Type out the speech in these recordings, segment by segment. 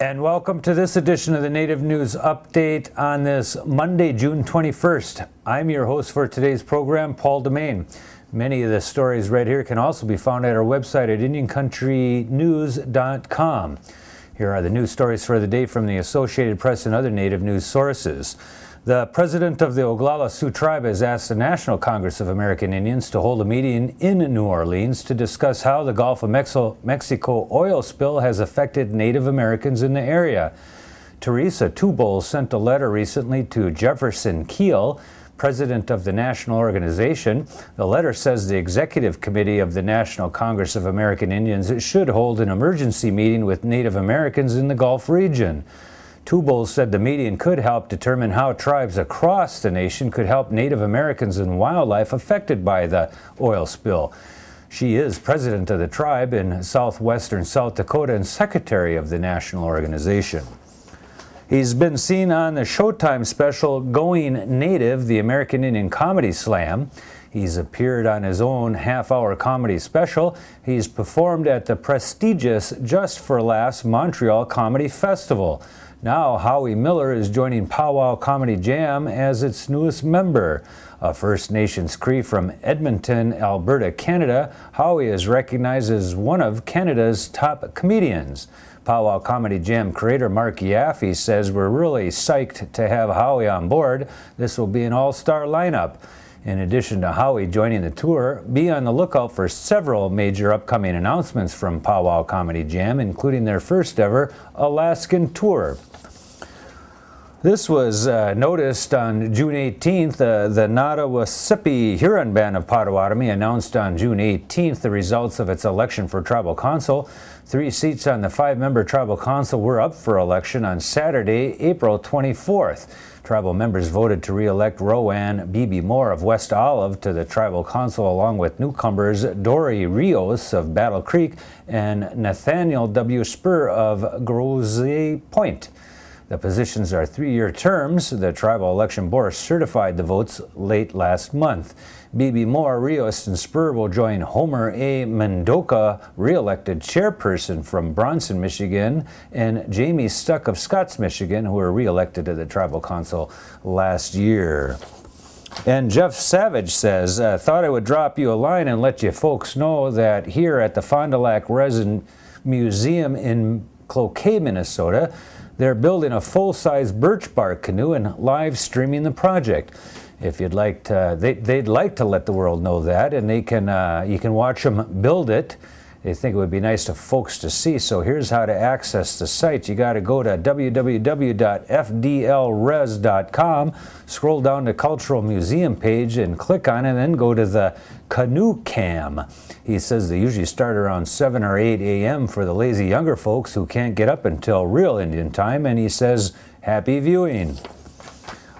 And welcome to this edition of the Native News Update on this Monday, June 21st. I'm your host for today's program, Paul DeMain. Many of the stories right here can also be found at our website at IndianCountryNews.com. Here are the news stories for the day from the Associated Press and other Native news sources. The president of the Oglala Sioux Tribe has asked the National Congress of American Indians to hold a meeting in New Orleans to discuss how the Gulf of Mexico oil spill has affected Native Americans in the area. Teresa Two-Bowles sent a letter recently to Jefferson Keel, president of the national organization. The letter says the Executive Committee of the National Congress of American Indians should hold an emergency meeting with Native Americans in the Gulf region. Two-Bowles said the meeting could help determine how tribes across the nation could help Native Americans and wildlife affected by the oil spill. She is president of the tribe in southwestern South Dakota and secretary of the national organization. He's been seen on the Showtime special Going Native, the American Indian Comedy Slam. He's appeared on his own half-hour comedy special. He's performed at the prestigious Just for Laughs Montreal Comedy Festival. Now, Howie Miller is joining Powwow Comedy Jam as its newest member. A First Nations Cree from Edmonton, Alberta, Canada, Howie is recognized as one of Canada's top comedians. Powwow Comedy Jam creator Mark Yaffe says, "We're really psyched to have Howie on board. This will be an all-star lineup." In addition to Howie joining the tour, be on the lookout for several major upcoming announcements from Powwow Comedy Jam, including their first ever Alaskan tour. This was noticed on June 18th. The Nottawaseppi Huron Band of Potawatomi announced on June 18th the results of its election for tribal council. 3 seats on the 5-member tribal council were up for election on Saturday, April 24th. Tribal members voted to re-elect Rowan B.B. Moore of West Olive to the tribal council, along with newcomers Dory Rios of Battle Creek and Nathaniel W. Spur of Grosse Pointe. The positions are 3-year terms. The Tribal Election Board certified the votes late last month. B.B. Moore, Rios, and Spur will join Homer A. Mendoka, re-elected chairperson from Bronson, Michigan, and Jamie Stuck of Scotts, Michigan, who were re-elected to the Tribal Council last year. And Jeff Savage says, thought I would drop you a line and let you folks know that here at the Fond du Lac Resin Museum in Cloquet, Minnesota, they're building a full-size birch bark canoe and live streaming the project. If you'd like to, they'd like to let the world know that, and they can you can watch them build it. They think it would be nice to folks to see. So here's how to access the site. You got to go to www.fdlres.com, scroll down the Cultural Museum page and click on it, and then go to the Canoe Cam. He says they usually start around 7 or 8 a.m. for the lazy younger folks who can't get up until real Indian time, and he says, happy viewing.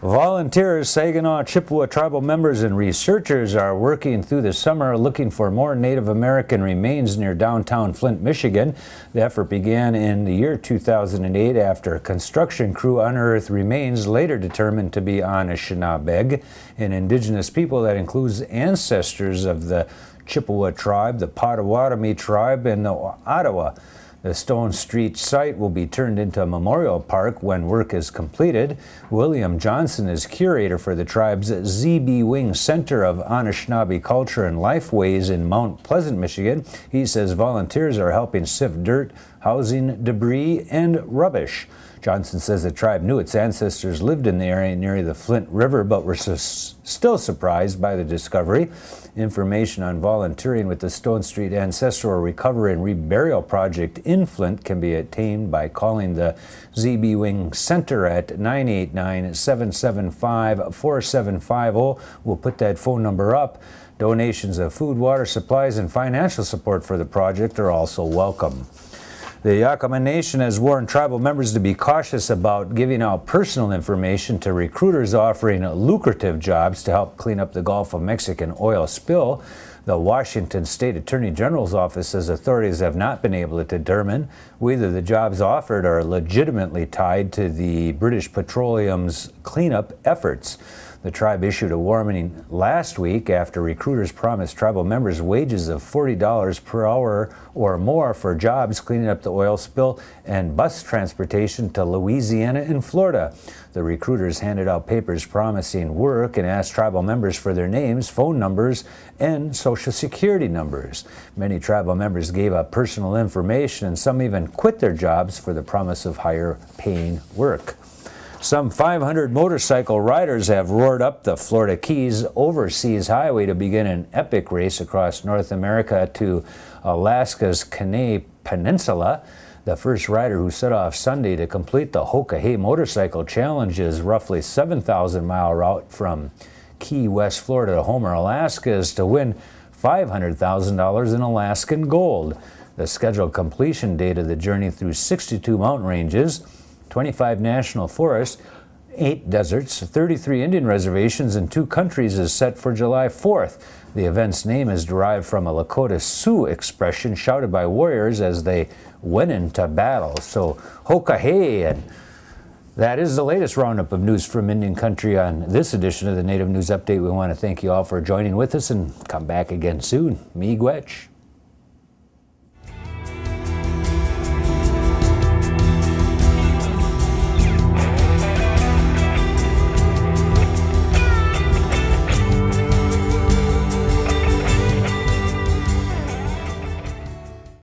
Volunteers, Saginaw, Chippewa tribal members, and researchers are working through the summer looking for more Native American remains near downtown Flint, Michigan. The effort began in the year 2008 after a construction crew unearthed remains later determined to be Anishinaabe, an indigenous people that includes ancestors of the Chippewa tribe, the Potawatomi tribe, and the Ottawa. The Stone Street site will be turned into a memorial park when work is completed. William Johnson is curator for the tribe's ZB Wing Center of Anishinaabe Culture and Lifeways in Mount Pleasant, Michigan. He says volunteers are helping sift dirt, housing, debris, and rubbish. Johnson says the tribe knew its ancestors lived in the area near the Flint River, but were still surprised by the discovery. Information on volunteering with the Stone Street Ancestral Recovery and Reburial Project in Flint can be attained by calling the ZB Wing Center at 989-775-4750. We'll put that phone number up. Donations of food, water, supplies, and financial support for the project are also welcome. The Yakama Nation has warned tribal members to be cautious about giving out personal information to recruiters offering lucrative jobs to help clean up the Gulf of Mexican oil spill. The Washington State Attorney General's office says authorities have not been able to determine whether the jobs offered are legitimately tied to the British Petroleum's cleanup efforts. The tribe issued a warning last week after recruiters promised tribal members wages of $40 per hour or more for jobs cleaning up the oil spill and bus transportation to Louisiana and Florida. The recruiters handed out papers promising work and asked tribal members for their names, phone numbers, and social security numbers. Many tribal members gave up personal information, and some even quit their jobs for the promise of higher paying work. Some 500 motorcycle riders have roared up the Florida Keys overseas highway to begin an epic race across North America to Alaska's Kenai Peninsula. The first rider who set off Sunday to complete the Hoka Key Motorcycle Challenge's roughly 7,000-mile route from Key West, Florida to Homer, Alaska, is to win $500,000 in Alaskan gold. The scheduled completion date of the journey through 62 mountain ranges, 25 national forests, 8 deserts, 33 Indian reservations, and 2 countries is set for July 4th. The event's name is derived from a Lakota Sioux expression shouted by warriors as they went into battle. So, Hoka Key, and that is the latest roundup of news from Indian Country on this edition of the Native News Update. We want to thank you all for joining with us and come back again soon. Miigwech.